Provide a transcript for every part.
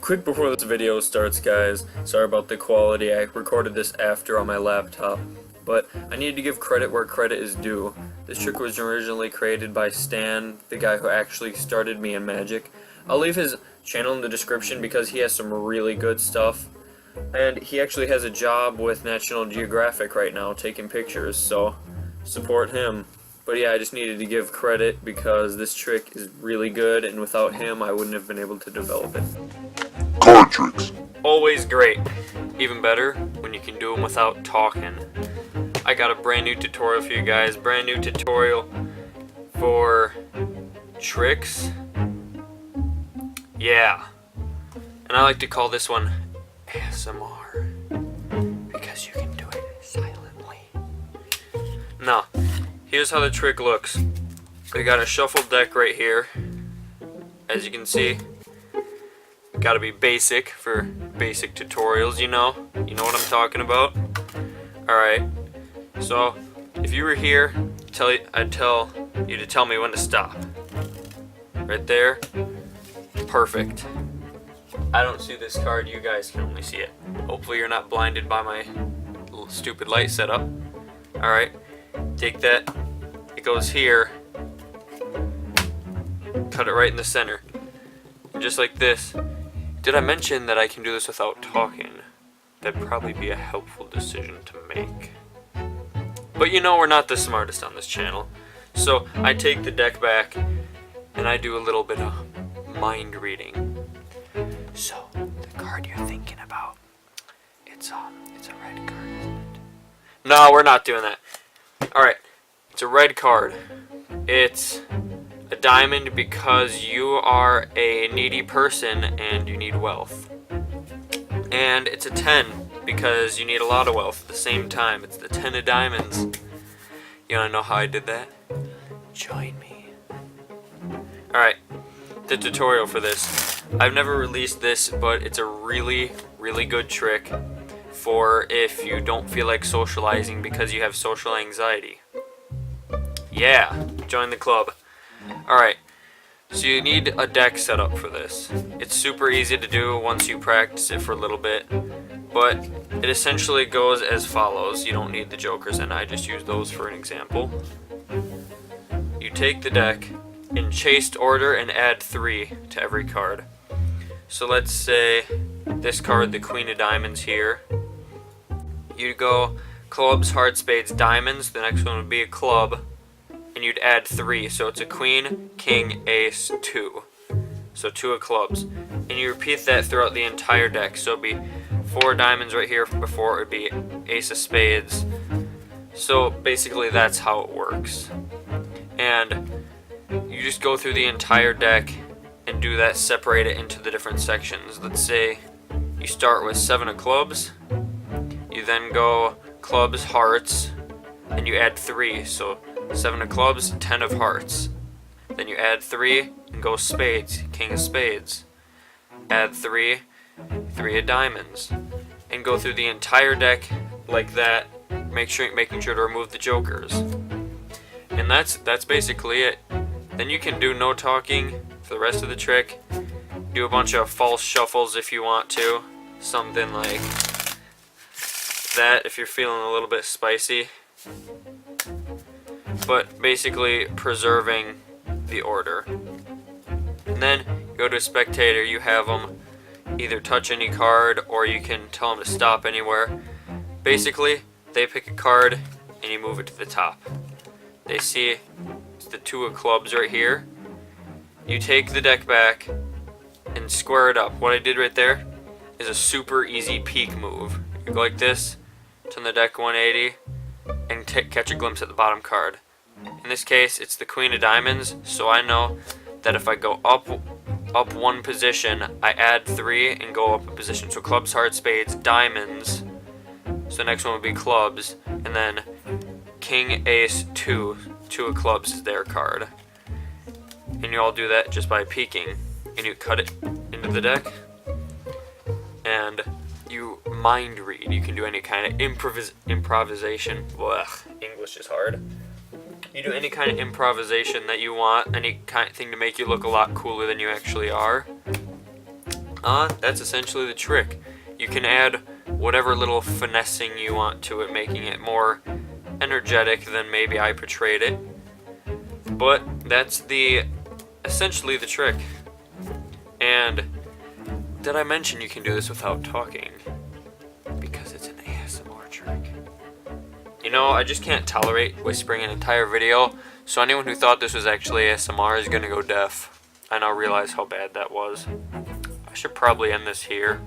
Quick before this video starts, guys, sorry about the quality. I recorded this after on my laptop, but I need to give credit where credit is due. This trick was originally created by Stan, the guy who actually started me in magic. I'll leave his channel in the description because he has some really good stuff, and he actually has a job with National Geographic right now taking pictures, so support him. But yeah, I just needed to give credit because this trick is really good, and without him I wouldn't have been able to develop it. Card tricks. Always great. Even better when you can do them without talking. I got a brand new tutorial for you guys. Brand new tutorial for tricks. Yeah. And I like to call this one ASMR because you can do it silently. Now, here's how the trick looks. We got a shuffled deck right here. As you can see, gotta be basic for basic tutorials, you know what I'm talking about. Alright, so if you were here, I'd tell you to tell me when to stop. Right there. Perfect. I don't see this card, you guys can only see it. Hopefully you're not blinded by my little stupid light setup. Alright, take that. It goes here. Cut it right in the center. And just like this. Did I mention that I can do this without talking? That'd probably be a helpful decision to make. But you know we're not the smartest on this channel. So I take the deck back and I do a little bit of mind reading. So the card you're thinking about, it's a red card, isn't it? No, we're not doing that. Alright, it's a red card. It's a diamond because you are a needy person and you need wealth. And it's a 10 because you need a lot of wealth at the same time. It's the 10 of diamonds. You wanna know how I did that? Join me. Alright, the tutorial for this. I've never released this, but it's a really, really good trick for if you don't feel like socializing because you have social anxiety. Yeah, join the club. Alright, so you need a deck set up for this. It's super easy to do once you practice it for a little bit, but it essentially goes as follows. You don't need the jokers, and I just use those for an example. You take the deck in chased order and add 3 to every card. So let's say this card, the Queen of Diamonds here. You'd go clubs, hearts, spades, diamonds. The next one would be a club. And you'd add 3, so it's a queen, king, ace, 2. So 2 of clubs. And you repeat that throughout the entire deck. So it'd be 4 diamonds right here before it would be ace of spades. So basically that's how it works. And you just go through the entire deck and do that, separate it into the different sections. Let's say you start with 7 of clubs. You then go clubs, hearts, and you add 3. So 7 of clubs, 10 of hearts. Then you add 3 and go spades, king of spades. Add 3, 3 of diamonds. And go through the entire deck like that, making sure to remove the jokers. And that's basically it. Then you can do no talking for the rest of the trick. Do a bunch of false shuffles if you want to. Something like that if you're feeling a little bit spicy. But basically preserving the order. And then you go to a spectator, you have them either touch any card or you can tell them to stop anywhere. Basically, they pick a card and you move it to the top. They see it's the 2 of clubs right here. You take the deck back and square it up. What I did right there is a super easy peek move. You go like this, turn the deck 180, and catch a glimpse at the bottom card. In this case, it's the Queen of Diamonds, so I know that if I go up 1 position, I add 3 and go up a position. So clubs, hearts, spades, diamonds. So the next one would be clubs, and then king, ace, 2. 2 of clubs is their card. And you all do that just by peeking. And you cut it into the deck. And you mind read. You can do any kind of improvisation. Ugh, English is hard. You do any kind of improvisation that you want, any kind of thing to make you look a lot cooler than you actually are. That's essentially the trick. You can add whatever little finessing you want to it, making it more energetic than maybe I portrayed it. But that's essentially the trick. And did I mention you can do this without talking? Because it's an ASMR trick. You know, I just can't tolerate whispering an entire video, so anyone who thought this was actually ASMR is gonna go deaf. I now realize how bad that was. I should probably end this here.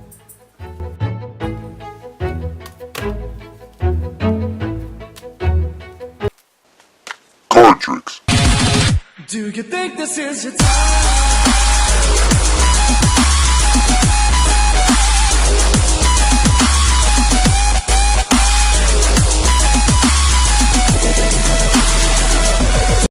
Card tricks. Do you think this is your time?